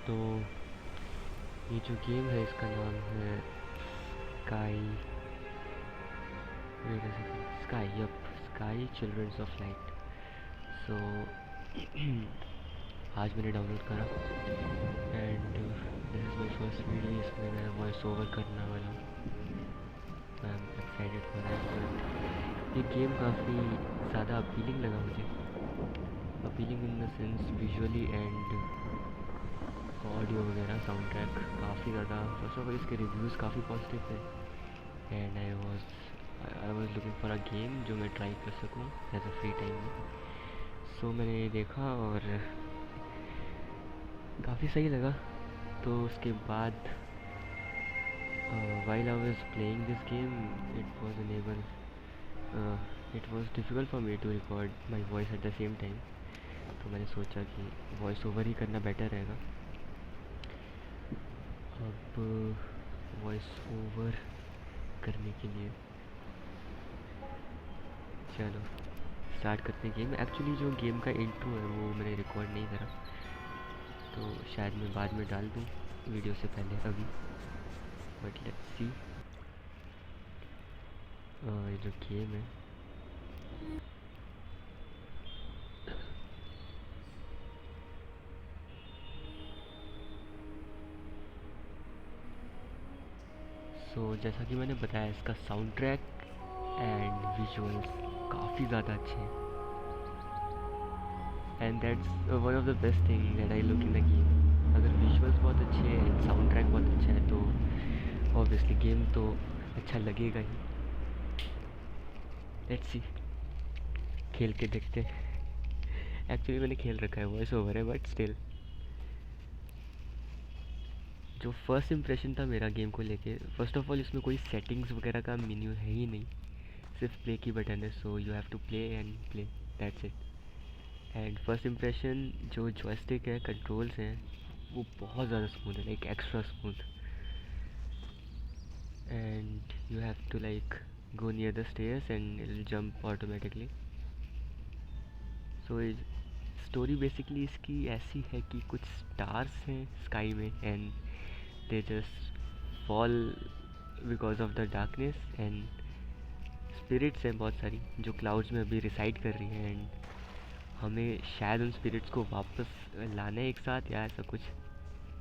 तो ये जो गेम है इसका नाम है Sky, wait a second, Sky, yup, Sky Children's of Light. So आज मैंने डाउनलोड करा and this is my first video. इसमें मैं वॉइस ओवर करने वाला हूँ। I am excited for that. ये गेम काफ़ी ज़्यादा अपीलिंग लगा मुझे, appealing in the sense visually and audio वगैरह, साउंड ट्रैक काफ़ी ज़्यादा। फर्स्ट ऑफ ऑल इसके रिव्यूज़ काफ़ी पॉजिटिव थे and I was looking for a game जो मैं ट्राई कर सकूँ एज अ फ्री टाइम में। सो मैंने ये देखा और काफ़ी सही लगा। तो उसके बाद while I was playing this game, it was difficult for me to record my voice at the same time. तो मैंने सोचा कि वॉइस ओवर ही करना बेटर रहेगा। अब वॉइस ओवर करने के लिए चलो स्टार्ट करते हैं गेम। एक्चुअली जो गेम का इंट्रो है वो मैंने रिकॉर्ड नहीं करा, तो शायद मैं बाद में डाल दूँ वीडियो से पहले अभी, बट लेट्स सी। ये जो गेम है जैसा कि मैंने बताया, इसका साउंड ट्रैक एंड विजुअल्स काफ़ी ज़्यादा अच्छे हैं and that's one of the best thing that I look in the game. अगर विजुअल्स बहुत अच्छे हैं एंड साउंड ट्रैक बहुत अच्छा है तो ऑब्वियसली गेम तो अच्छा लगेगा ही। लेट्स सी, खेल के देखते हैं। एक्चुअली मैंने खेल रखा है, वॉइस ओवर है, बट स्टिल जो फर्स्ट इंप्रेशन था मेरा गेम को लेके, फर्स्ट ऑफ ऑल इसमें कोई सेटिंग्स वगैरह का मेन्यू है ही नहीं, सिर्फ प्ले की बटन है। So you have to play and play, that's it. And first impression जो जॉयस्टिक है, कंट्रोल्स हैं, वो बहुत ज़्यादा स्मूथ है, like extra smooth. And you have to like go near the stairs and it will jump automatically. So story basically इसकी ऐसी है कि कुछ स्टार्स हैं स्काई में and they just fall because of the darkness, and spirits हैं बहुत सारी जो क्लाउड्स में अभी रिसाइड कर रही हैं एंड हमें शायद उन स्पिरिट्स को वापस लाना है एक साथ, या ऐसा कुछ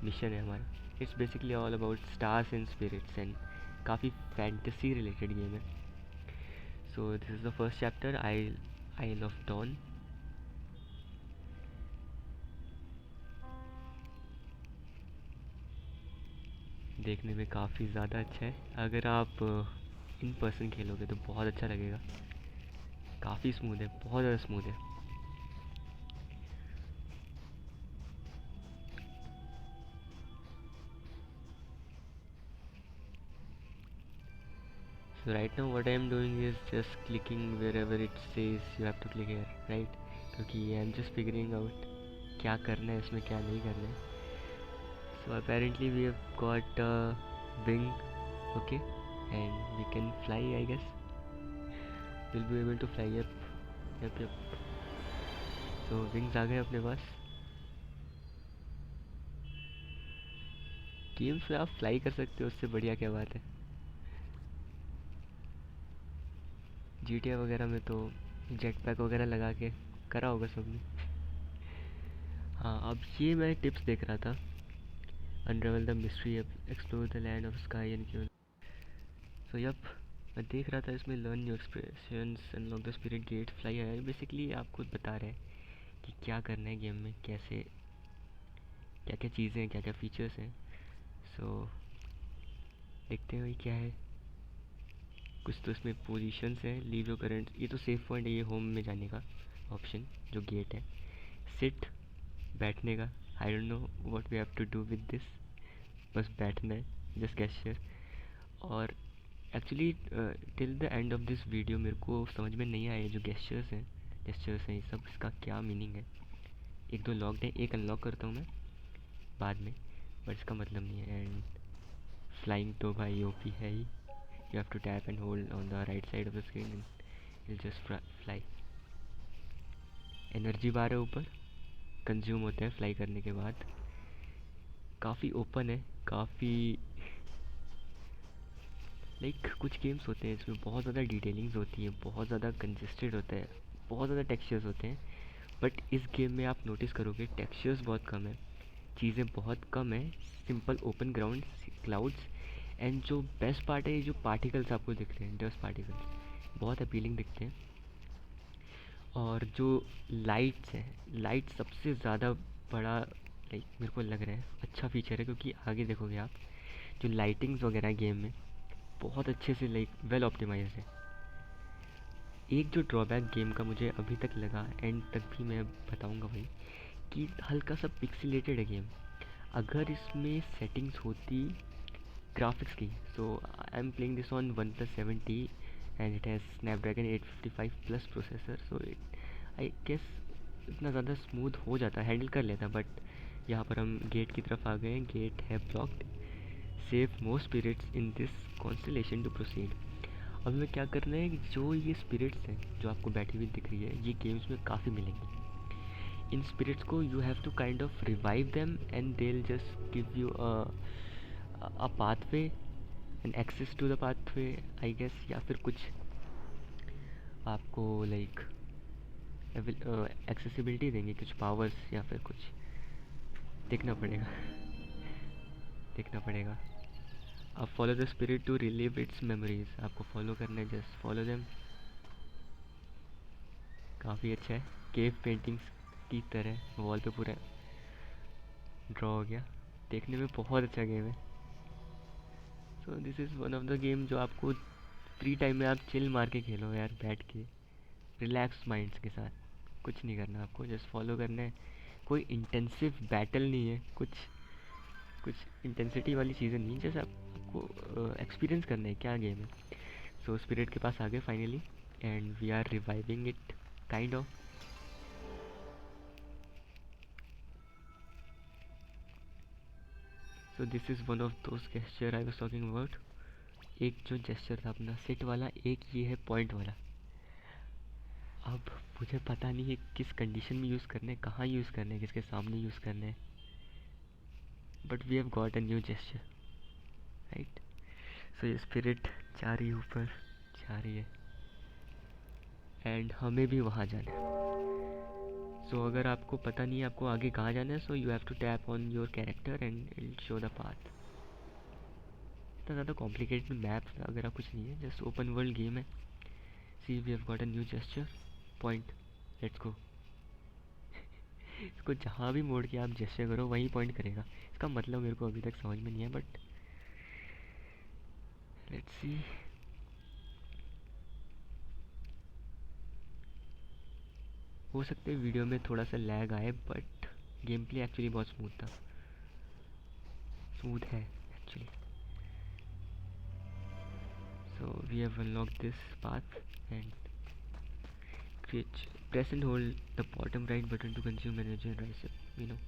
मिशन है हमारा। It's basically all about stars and spirits and काफ़ी फैंटेसी रिलेटेड गेम है। So this is the first chapter, isle of dawn. देखने में काफ़ी ज़्यादा अच्छा है। अगर आप इन पर्सन खेलोगे तो बहुत अच्छा लगेगा। काफ़ी स्मूथ है, बहुत ज़्यादा स्मूथ है। So right now what I am doing is just clicking wherever it says you have to click here, right? क्योंकि I am just figuring out क्या करना है इसमें, क्या नहीं करना है। So apparently we have got a wing, okay, and we can fly, I guess. We'll be able to fly up, yep. So wings आ गए अपने पास। गेम्स में आप फ्लाई कर सकते हो, उससे बढ़िया क्या बात है। GTA वगैरह में तो जेट पैक वगैरह लगा के करा होगा सबने। हाँ, अब ये मैं टिप्स देख रहा था। Unravel the mystery, explore the land of sky and क्यों। सो यप, मैं देख रहा था इसमें learn new expressions, unlock the spirit gate, fly है। बेसिकली आपको बता रहे हैं कि क्या करना है गेम में, कैसे क्या क्या चीज़ें हैं, क्या क्या फीचर्स हैं। सो देखते हुए क्या है। कुछ तो इसमें पोजीशंस हैं, लीव योर करंट, ये तो सेफ पॉइंट है, ये होम में जाने का ऑप्शन जो गेट है। सिट, बैठने का, I don't know what we have to do with this, बस बैठना है, जस्ट गेस्चर। और actually till the end of this video मेरे को समझ में नहीं आया जो जेस्चर्स हैं ये सब, इसका क्या मीनिंग है। एक दो लॉक्ड है, एक अनलॉक करता हूँ मैं बाद में, बट इसका मतलब नहीं है। एंड फ्लाइंग तो भाई ओपी है ही, you have to tap and hold on the right side of the screen and will just fly. Energy bar है ऊपर, कंज्यूम होते हैं फ्लाई करने के बाद। काफ़ी ओपन है, काफ़ी लाइक कुछ गेम्स होते हैं इसमें बहुत ज़्यादा डिटेलिंग्स होती है, बहुत ज़्यादा कंजेस्टेड होता है, बहुत ज़्यादा टेक्सचर्स होते हैं। बट इस गेम में आप नोटिस करोगे टेक्सचर्स बहुत कम है, चीज़ें बहुत कम है, simple open ground, clouds, and जो बेस्ट पार्ट है ये जो पार्टिकल्स आपको दिख रहे हैं, डस्ट पार्टिकल्स बहुत अपीलिंग दिखते हैं। और जो लाइट्स हैं, लाइट सबसे ज़्यादा बड़ा लाइक मेरे को लग रहा है अच्छा फीचर है, क्योंकि आगे देखोगे आप जो लाइटिंग्स वगैरह गेम में बहुत अच्छे से लाइक वेल ऑप्टिमाइज है। एक जो ड्रॉबैक गेम का मुझे अभी तक लगा, एंड तक भी मैं बताऊंगा भाई, कि हल्का सा पिक्सेलेटेड है गेम। अगर इसमें सेटिंग्स होती ग्राफिक्स की, so I am playing this on One Plus 7T and it has Snapdragon 855 plus processor, so it I guess इतना ज़्यादा स्मूथ हो जाता, हैंडल कर लेता। बट यहाँ पर हम गेट की तरफ आ गए हैं, गेट है blocked. Save more spirits in this constellation to proceed. अब हमें क्या करना है कि जो ये स्पिरिट्स हैं जो आपको बैठी हुई दिख रही है, ये गेम्स में काफ़ी मिलेंगी। इन स्पिरिट्स को you have to kind of revive them and they will just give you a pathway and access to the pathway, I guess, या फिर कुछ आपको लाइक एक्सेसिबिलिटी देंगे, कुछ पावर्स, या फिर कुछ देखना पड़ेगा। देखना पड़ेगा। अब follow the spirit to relive its memories, आपको फॉलो करना है, जस्ट फॉलो देम। काफ़ी अच्छा है, केव पेंटिंग्स की तरह वॉल पे पूरा ड्रॉ हो गया, देखने में बहुत अच्छा गेम है। So this is one of the game जो आपको फ्री टाइम में आप चिल मार के खेलो यार, बैठ के रिलैक्स माइंड्स के साथ। कुछ नहीं करना आपको, जस्ट फॉलो करना है। कोई इंटेंसिव बैटल नहीं है, कुछ कुछ इंटेंसिटी वाली चीज़ें नहीं, जैसे आपको एक्सपीरियंस करना है क्या गेम है। सो स्पिरिट के पास आ गए finally, and we are reviving it kind of. So this is one of those gesture I was talking about. एक जो जेस्चर था अपना सिट वाला, एक ये है पॉइंट वाला। अब मुझे पता नहीं है किस कंडीशन में यूज़ करने, कहाँ यूज़ करने, किसके सामने यूज़ करने, but we have got a new gesture, right. So ये स्पिरिट जा रही है ऊपर, जा रही है, एंड हमें भी वहाँ जाना है। सो अगर आपको पता नहीं है आपको आगे कहाँ जाना है, so you have to tap on your character and it show the path. इतना ज़्यादा कॉम्प्लिकेटेड मैप वगैरह कुछ नहीं है, जस्ट ओपन वर्ल्ड गेम है। See we have got a new gesture point, let's go. इसको जहाँ भी मोड़ के आप जेस्चर करो वहीं पॉइंट करेगा। इसका मतलब मेरे को अभी तक समझ में नहीं है, बट लेट्स सी। हो सकता है वीडियो में थोड़ा सा लैग आए, बट गेम प्ले एक्चुअली बहुत स्मूथ था, स्मूथ है actually. So we have unlocked this path and press and hold the bottom right button to consume energy and rise up, you know.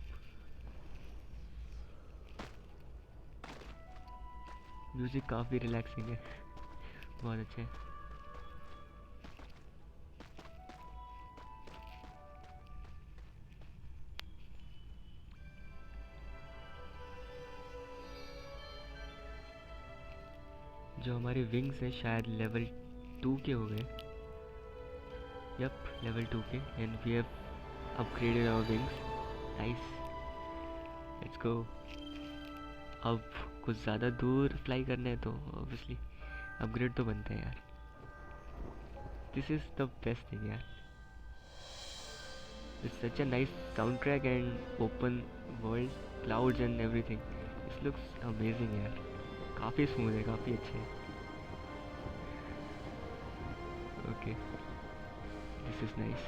Music काफ़ी relaxing है, बहुत अच्छा है। जो हमारे विंग्स हैं शायद लेवल 2 के हो गए। यप, लेवल 2 के, and we have upgraded our wings. Nice, let's go. अब कुछ ज़्यादा दूर फ्लाई करना है तो ऑब्वियसली अपग्रेड तो बनता है यार। This is the best thing यार, it's such a nice sound track and open world, clouds and everything. This looks amazing यार, काफ़ी स्मूथ है, काफ़ी अच्छे है। Okay, this is nice.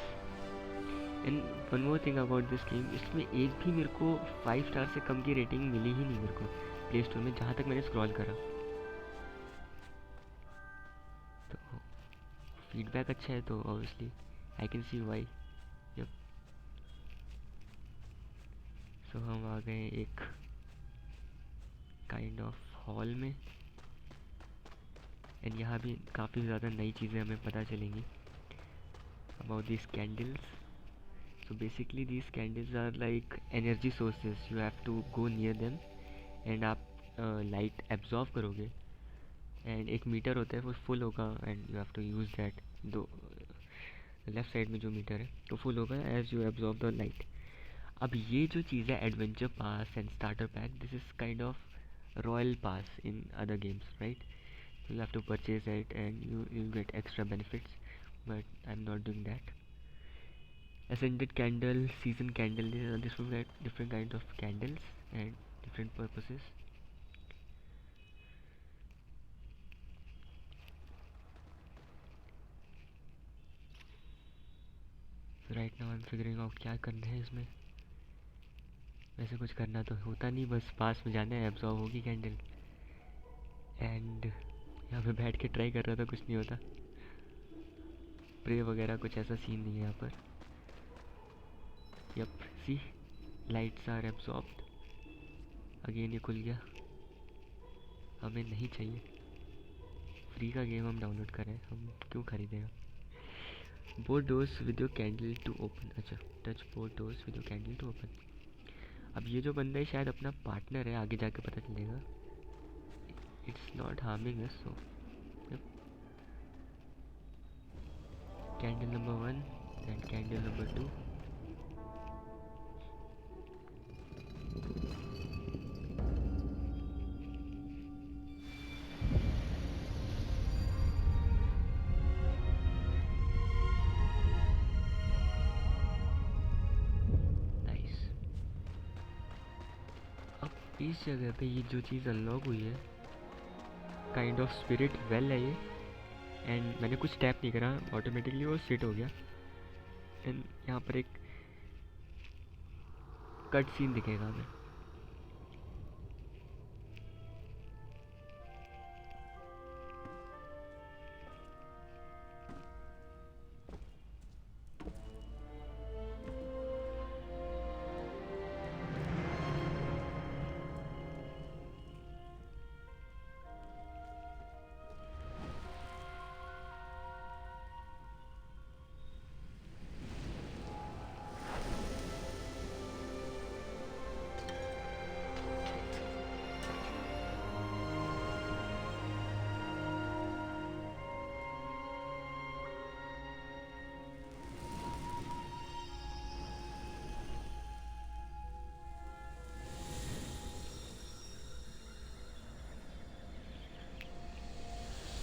And one more thing about this game, इसमें एक भी मेरे को 5 स्टार से कम की रेटिंग मिली ही नहीं मेरे को प्ले स्टोर में, जहाँ तक मैंने स्क्रॉल करा। तो फीडबैक अच्छा है तो obviously I can see why. Yup. So हम आ गए एक काइंड ऑफ हॉल में, एंड यहाँ भी काफ़ी ज़्यादा नई चीज़ें हमें पता चलेंगी about this candles. So basically these candles are like energy sources, you have to go near them and आप लाइट एब्जॉर्व करोगे, एंड एक मीटर होता है वो फुल होगा and you have to use that. दो लेफ़्ट साइड में जो मीटर है तो फुल होगा as you absorb the light. अब ये जो चीज़ है adventure pass and starter pack, this is kind of royal pass in other games, right? You have to purchase it and you get extra benefits, but I'm not doing that. Ascended candle, season candle, this will get different kinds of candles and different purposes. So right now I'm figuring out क्या करना है इसमें। वैसे कुछ करना तो होता नहीं, बस पास में जाना है, एब्जॉर्व होगी कैंडल। एंड यहाँ पे बैठ के ट्राई कर रहा था, कुछ नहीं होता। प्रे वगैरह कुछ ऐसा सीन नहीं है यहाँ पर। Yup, see lights are absorbed. Again ये खुल गया, हमें नहीं चाहिए। फ्री का गेम हम डाउनलोड करें, हम क्यों खरीदेगा। Both doors with your candle to open. अच्छा, touch both doors with your candle to open. अब ये जो बंदा है शायद अपना पार्टनर है, आगे जाके पता चलेगा। It's not harming us, so candle number 1 and candle number 2। इस जगह पे ये जो चीज़ अनलॉक हुई है, काइंड ऑफ स्पिरिट वेल है ये। एंड मैंने कुछ टैप नहीं करा, ऑटोमेटिकली वो सेट हो गया। एंड यहाँ पर एक कट सीन दिखेगा हमें।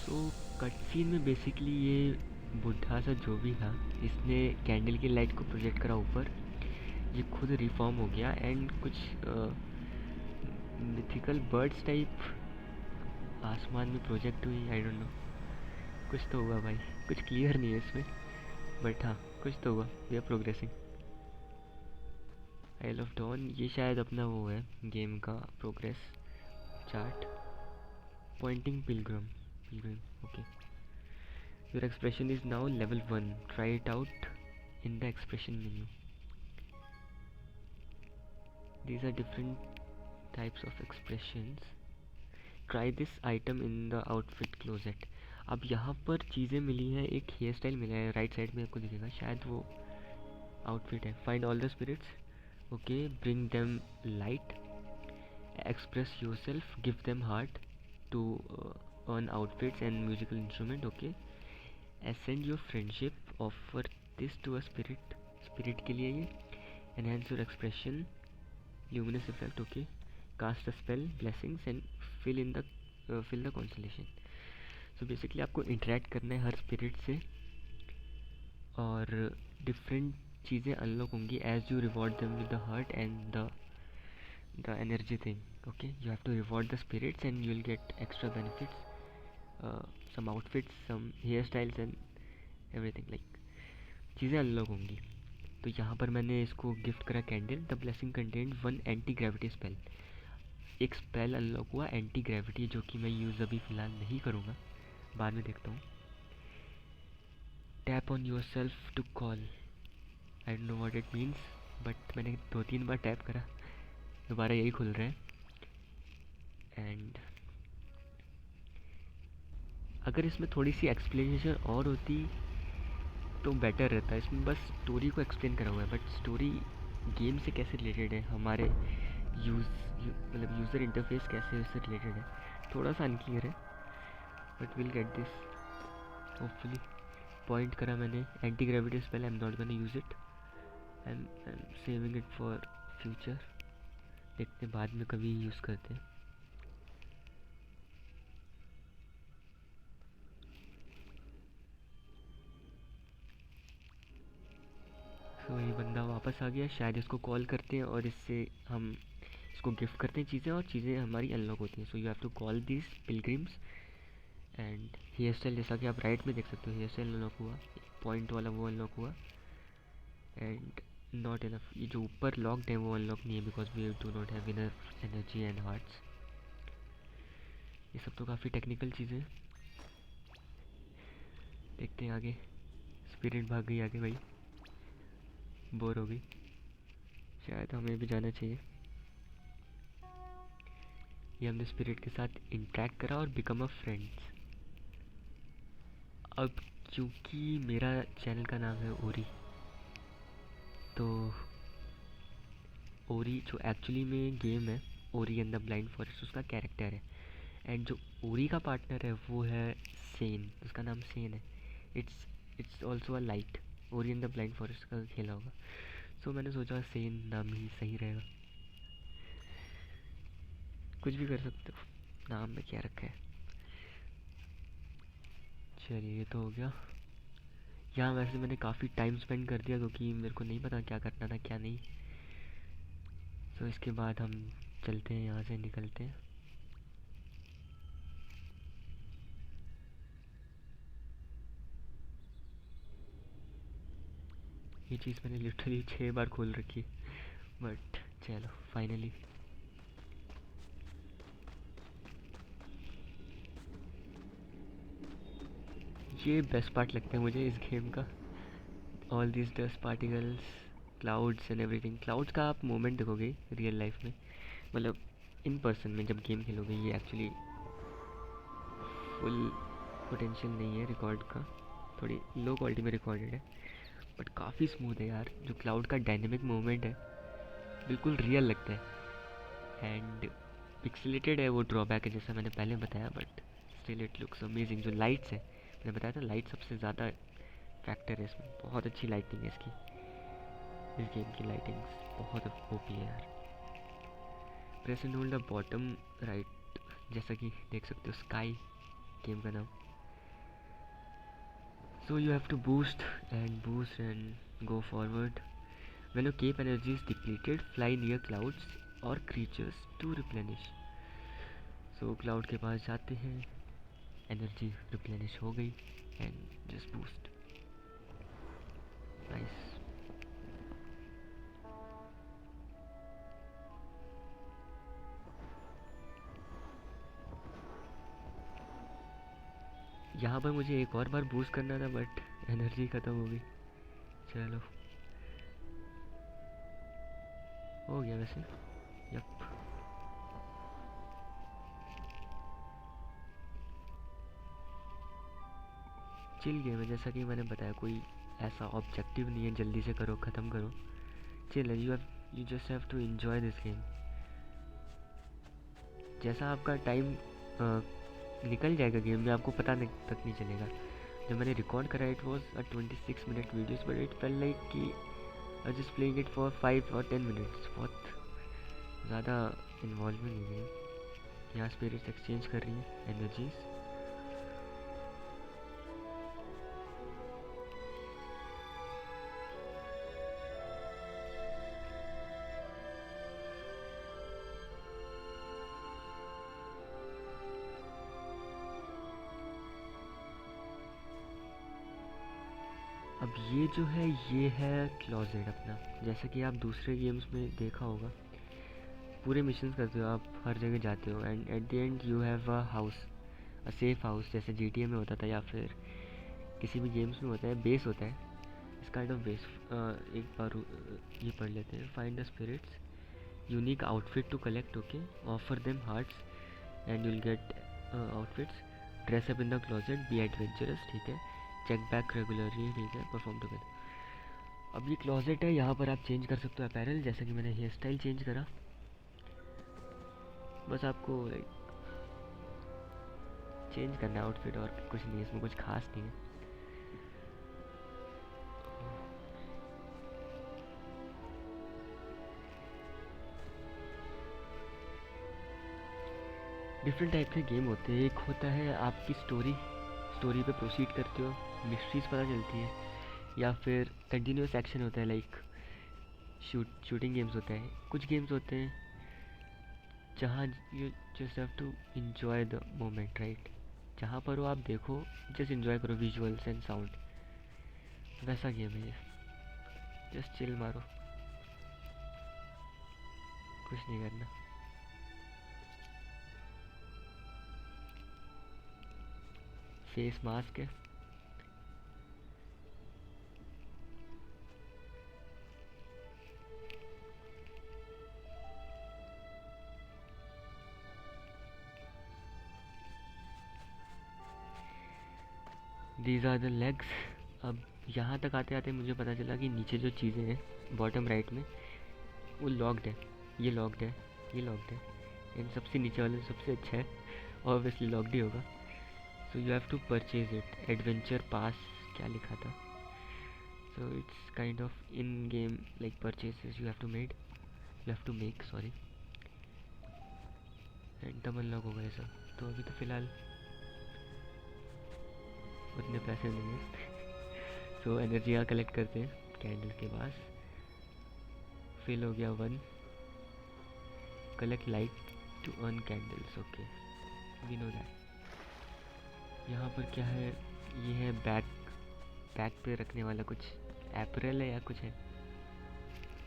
तो कट सीन में बेसिकली ये बुढ़ा सा जो भी था, इसने कैंडल की लाइट को प्रोजेक्ट करा ऊपर। ये खुद रिफॉर्म हो गया एंड कुछ मिथिकल बर्ड्स टाइप आसमान में प्रोजेक्ट हुई। आई डोंट नो, कुछ तो हुआ भाई, कुछ क्लियर नहीं है इसमें, बट हाँ कुछ तो हुआ। We are progressing. Isle of dawn, ये शायद अपना वो है गेम का progress chart. Pointing pilgrim, okay. Your expression is now level 1. Try it out in the expression menu. These are different types of expressions. Try this item in the outfit closet. अब यहाँ पर चीज़ें मिली हैं, एक hair style मिला है, right side में आपको दिखेगा, शायद वो आउटफिट है। Find all the spirits, okay, bring them light, express your self, give them heart to earn outfits and musical instrument, okay. Ascend your friendship, offer this to a spirit, spirit के लिए ये। Enhance your expression, luminous effect, okay. Cast a spell, blessings and fill the constellation. So basically आपको interact करना है her spirit से, और different चीज़ें unlock होंगी as you reward them with the heart and the energy thing, okay. You have to reward the spirits and you'll get extra benefits, some outfits, some hairstyles and everything, like चीज़ें unlock होंगी। तो यहाँ पर मैंने इसको gift करा candle. The blessing content 1 anti gravity spell. एक spell unlock हुआ एंटी ग्रेविटी, जो कि मैं यूज़ अभी फ़िलहाल नहीं करूँगा, बाद में देखता हूँ। Tap on your self to call, I don't know what it means, but मैंने 2-3 बार टैप करा, दोबारा यही खुल रहा है। एंड अगर इसमें थोड़ी सी एक्सप्लेनेशन और होती तो बेटर रहता है। इसमें बस स्टोरी को एक्सप्लेन करा हुआ है, बट स्टोरी गेम से कैसे रिलेटेड है, हमारे मतलब यूज़र इंटरफेस कैसे उससे रिलेटेड है, थोड़ा सा अनक्लियर है, but will get this hopefully. Point करा मैंने anti gravity spell, I am not gonna use it, I am saving it for future, देखते बाद में कभी यूज़ करते हैं। तो ये बंदा वापस आ गया, शायद इसको कॉल करते हैं और इससे हम इसको गिफ्ट करते हैं चीज़ें और चीज़ें हमारी अनलॉक होती हैं। So you have to call this pilgrims and hair style, जैसा कि आप राइट में देख सकते हो हेयर स्टाइल अनलॉक हुआ, पॉइंट वाला वो अनलॉक हुआ। एंड नॉट इनफ, ये जो ऊपर लॉक्ड है वो अनलॉक नहीं है because we do not have enough energy and hearts. ये सब तो काफ़ी टेक्निकल चीज़ें, देखते हैं आगे। स्पिरिट भाग गई आगे भाई, बोर हो गई, शायद हमें भी जाना चाहिए। ये हमने स्पिरिट के साथ इंटरेक्ट करा और बिकम अ फ्रेंड्स। अब क्योंकि मेरा चैनल का नाम है ओरी, तो ओरी जो एक्चुअली में गेम है ओरी एंड द ब्लाइंड फॉरेस्ट, उसका कैरेक्टर है। एंड जो ओरी का पार्टनर है वो है सेन, उसका नाम सेन है। It's it's also a light, ओरी एंड द ब्लाइंड फॉरेस्ट का खेला होगा। सो मैंने सोचा सेन नाम ही सही रहेगा, कुछ भी कर सकते हो नाम में क्या रखा है। चलिए ये तो हो गया। यहाँ वैसे मैंने काफ़ी टाइम स्पेंड कर दिया क्योंकि मेरे को नहीं पता क्या करना था क्या नहीं। तो इसके बाद हम चलते हैं, यहाँ से निकलते हैं। ये चीज़ मैंने लिटरली 6 बार खोल रखी, बट चलो फाइनली। ये बेस्ट पार्ट लगता है मुझे इस गेम का, all this dust particles, clouds and everything. Clouds का आप मोमेंट देखोगे रियल लाइफ में, मतलब इन पर्सन में जब गेम खेलोगे, ये एक्चुअली फुल पोटेंशियल नहीं है रिकॉर्ड का, थोड़ी लो क्वालिटी में रिकॉर्डेड है, बट काफ़ी स्मूथ है यार। जो क्लाउड का डायनेमिक मूवमेंट है बिल्कुल रियल लगता है। एंड पिक्सेलेटेड है, वो ड्रॉबैक है जैसा मैंने पहले बताया, but still it looks amazing. जो लाइट्स है, मैंने बताया था लाइट सबसे ज़्यादा फैक्टर है इसमें, बहुत अच्छी लाइटिंग है इसकी, इस गेम की लाइटिंग बहुत ओपी है यार। Press and hold the bottom right, जैसा कि देख सकते हो स्काई गेम का नाम। So you have to boost and go forward. When your cape energy is depleted, fly near clouds or creatures to replenish. So cloud के पास जाते हैं, एनर्जी रिप्लेनिश हो गई एंड जस्ट बूस्ट, नाइस। यहाँ पर मुझे एक और बार बूस्ट करना था बट एनर्जी ख़त्म हो गई। चलो हो गया वैसे, यप। चिल गेम है, जैसा कि मैंने बताया, कोई ऐसा ऑब्जेक्टिव नहीं है जल्दी से करो ख़त्म करो, चिल है। You just have to enjoy this game. जैसा आपका टाइम निकल जाएगा गेम में, आपको पता तक नहीं चलेगा। जब मैंने रिकॉर्ड करा it was a 26 minute videos, but it fell like कि I just playing it for 5 और 10 मिनट्स, बहुत ज़्यादा इन्वॉल्वमेंट नहीं है। यहाँ स्पिरिट्स एक्सचेंज कर रही हैं एनर्जीज। अब ये जो है ये है क्लोजेट अपना, जैसा कि आप दूसरे गेम्स में देखा होगा, पूरे मिशन करते हो आप, हर जगह जाते हो and at the end you have a house, a safe house, जैसे GTA में होता था या फिर किसी भी गेम्स में होता है, बेस होता है इस काइंड ऑफ बेस। एक बार ये पढ़ लेते हैं। Find the spirits, unique outfit to collect, okay, offer them hearts and you'll get outfits, dress up in the closet, be adventurous, ठीक है, चेक बैक रेगुलरली, ठीक है, परफॉर्म टुगेदर। अब ये क्लोजेट है, यहाँ पर आप चेंज कर सकते हो अपैरल, जैसा कि मैंने हेयर स्टाइल चेंज करा बस आपको लाइक चेंज करना है आउटफिट, और कुछ नहीं है इसमें, कुछ खास नहीं है। डिफरेंट टाइप के गेम होते हैं। एक होता है आपकी स्टोरी, स्टोरी पे प्रोसीड करते हो, मिस्ट्रीज पता चलती है, या फिर कंटिन्यूस एक्शन होता है, लाइक शूटिंग गेम्स होते हैं। कुछ गेम्स होते हैं जहाँ you just have to enjoy the moment, right. जहाँ पर हो आप देखो, जस्ट इंजॉय करो विजुअल्स एंड साउंड, वैसा गेम है ये। जस्ट चिल मारो, कुछ नहीं करना। फेस मास्क है। These are the legs. अब यहाँ तक आते आते मुझे पता चला कि नीचे जो चीज़ें हैं बॉटम राइट में, वो लॉक्ड है। ये लॉक्ड है, ये लॉक्ड है। इन सबसे नीचे वाले सबसे अच्छा है, ऑब्वियसली लॉक्ड ही होगा। So you have to purchase it. Adventure pass क्या लिखा था? So it's kind of in game like purchases you have to make, sorry. And तब अनलॉक होगा ये सब। तो अभी तो फ़िलहाल उतने पैसे नहीं हैं। सो एनर्जियाँ कलेक्ट करते हैं कैंडल के पास। फिल हो गया 1। Collect light to earn candles, okay we know that. यहाँ पर क्या है? ये है बैक पे रखने वाला कुछ एपरल है या कुछ है,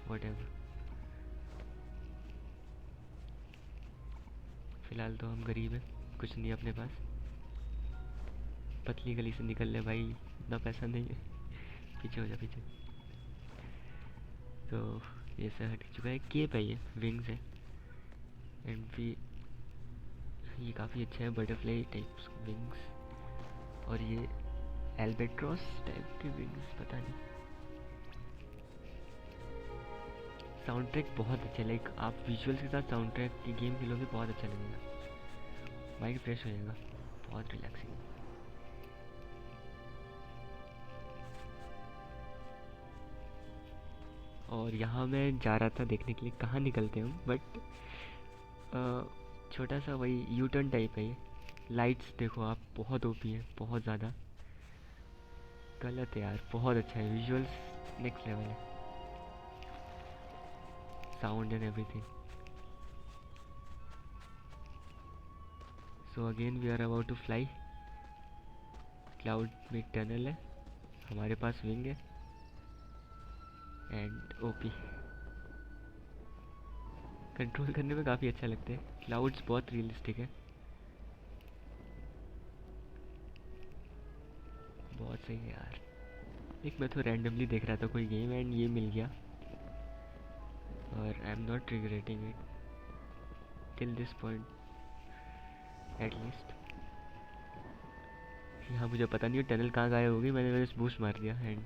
व्हाटएवर। फ़िलहाल तो हम गरीब हैं, कुछ नहीं अपने पास। पतली गली से निकल ले भाई, इतना पैसा नहीं है। पीछे हो जा, पीछे। तो ये सब हट चुका है। केप है, ये विंग्स है। एंड भी ये काफ़ी अच्छा है, बटरफ्लाई टाइप्स विंग्स। और ये एल्बेट्रॉस टाइप के विंग्स, पता नहीं। साउंड ट्रैक बहुत अच्छा है, लाइक आप विजुअल्स के साथ साउंड ट्रैक की गेम खेलोगे, बहुत अच्छा लगेगा। माइंड फ्रेश हो जाएगा, बहुत रिलैक्सिंग। और यहाँ मैं जा रहा था देखने के लिए कहाँ निकलते हैं हम, बट छोटा सा वही यू टर्न टाइप है ये। लाइट्स देखो आप, बहुत ओपी है, बहुत ज़्यादा। गलत है यार, बहुत अच्छा है, विजुअल्स नेक्स्ट लेवल है, sound and everything. So again we are about to fly. Cloud में टनल है, हमारे पास विंग है एंड ओपी। कंट्रोल करने में काफ़ी अच्छा लगता है, क्लाउड्स बहुत रियलिस्टिक है, बहुत सही है यार। एक मैं तो रैंडमली देख रहा था कोई गेम एंड ये मिल गया, और I am not regretting it till this point at least. यहाँ मुझे पता नहीं टनल कहाँ गायब होगी, मैंने बस बूस्ट मार दिया एंड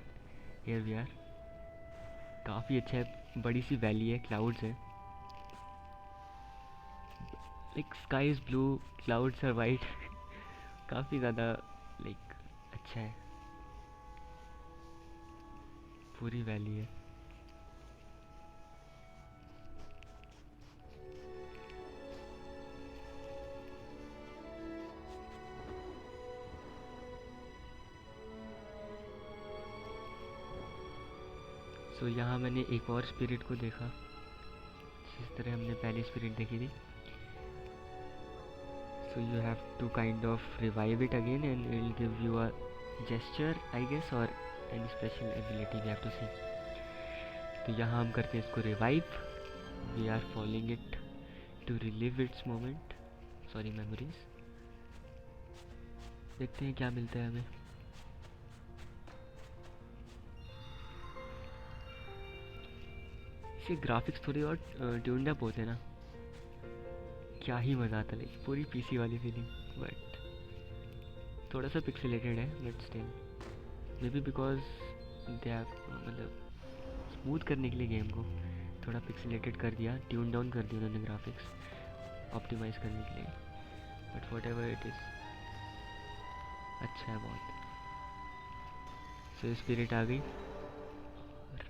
हियर वी आर। काफ़ी अच्छा है, बड़ी सी वैली है, क्लाउड्स है, like sky is blue, clouds are white. काफ़ी ज़्यादा लाइक अच्छा है, पूरी वैली है। सो यहाँ मैंने एक और स्पिरिट को देखा, जिस तरह हमने पहली स्पिरिट देखी थी। So you have to kind of revive it again and it will give you a gesture I guess, और any special ability we have to see. तो यहाँ हम करते हैं इसको revive. We are following it to relive its moment, sorry memories. देखते हैं क्या मिलता है हमें। इसके ग्राफिक्स थोड़े और ट्यून्ड अप होते हैं ना, क्या ही मज़ा आता है, पूरी पीसी वाली फीलिंग। बट थोड़ा सा पिक्सेलेटेड है, but still may be because they have मतलब स्मूथ करने के लिए गेम को थोड़ा पिक्सेलेटेड कर दिया, ट्यून डाउन कर दिया उन्होंने ग्राफिक्स। ऑप्टिमाइज़ करने के लिए, but what ever it is अच्छा है बहुत। सो स्पिरिट आ गई। और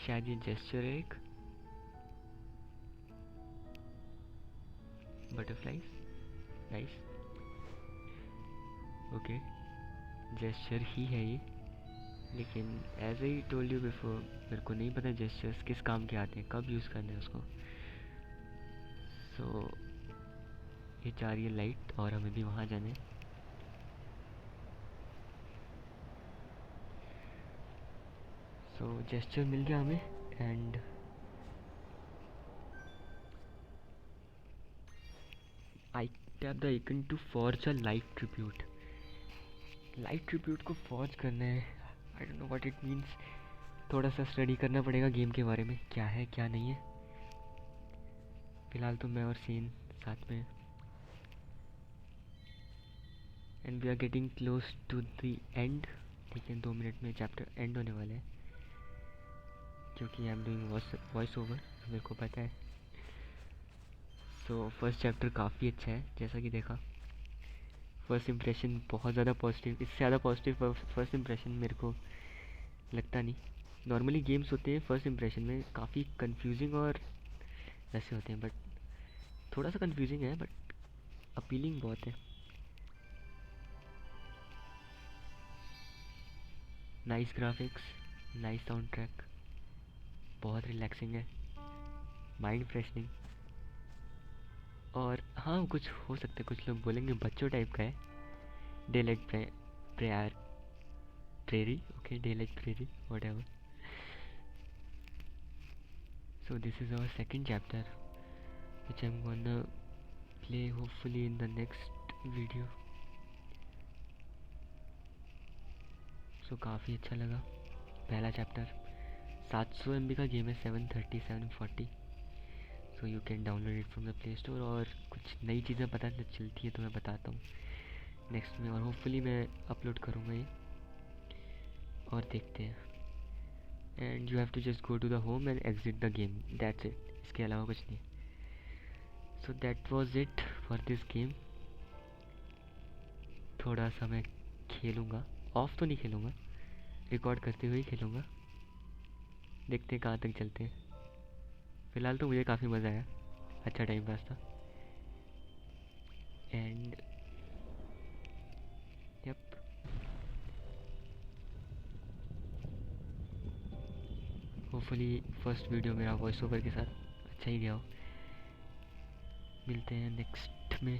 शायद ये जेस्चर है एक बटरफ्लाइज, नाइस, ओके, जेस्चर ही है ये। लेकिन as I told you before, मेरे को नहीं पता जेस्चर्स किस काम के आते हैं, कब यूज़ करना है उसको। सो ये जा रही है लाइट और हमें भी वहाँ जाना है। सो जेस्चर मिल गया हमें and I tap the icon to forge a light tribute. Light tribute को फॉर्ज करना है, I don't know what it means. थोड़ा सा स्टडी करना पड़ेगा गेम के बारे में, क्या है क्या नहीं है। फिलहाल तो मैं और सीन साथ में, and we are getting close to the end. लेकिन 2 मिनट में चैप्टर एंड होने वाला है, क्योंकि I am doing voice over, मेरे को पता है। सो फर्स्ट चैप्टर काफ़ी अच्छा है, जैसा कि देखा। फर्स्ट इम्प्रेशन बहुत ज़्यादा पॉजिटिव, इससे ज़्यादा पॉजिटिव फर्स्ट इम्प्रेशन मेरे को लगता नहीं। नॉर्मली गेम्स होते हैं फर्स्ट इम्प्रेशन में काफ़ी कंफ्यूजिंग और ऐसे होते हैं, बट थोड़ा सा कंफ्यूजिंग है बट अपीलिंग बहुत है। Nice graphics, nice sound track, बहुत रिलैक्सिंग है, माइंड फ्रेशनिंग। और हाँ, कुछ हो सकता है, कुछ लोग बोलेंगे बच्चों टाइप का है। Day light prayer prairie, okay, day light prairie, whatever. So this is our second chapter which I'm gonna play hopefully in the next video. So काफ़ी अच्छा लगा पहला चैप्टर। 700 MB का गेम है, 730 740। So you can download it from the play store. और कुछ नई चीज़ें पता चलती है तो मैं बताता हूँ नेक्स्ट में, और होपफुली मैं अपलोड करूँगा ये, और देखते हैं। And you have to just go to the home and exit the game, that's it, इसके अलावा कुछ नहीं। So that was it for this game. थोड़ा सा मैं खेलूँगा, ऑफ तो नहीं खेलूँगा, रिकॉर्ड करते हुए ही खेलूँगा, देखते हैं कहाँ तक चलते हैं। फ़िलहाल तो मुझे काफ़ी मज़ा आया, अच्छा टाइम पास था। And yup, hopefully first video मेरा वॉइस ओवर के साथ अच्छा ही गया हो। मिलते हैं नेक्स्ट में।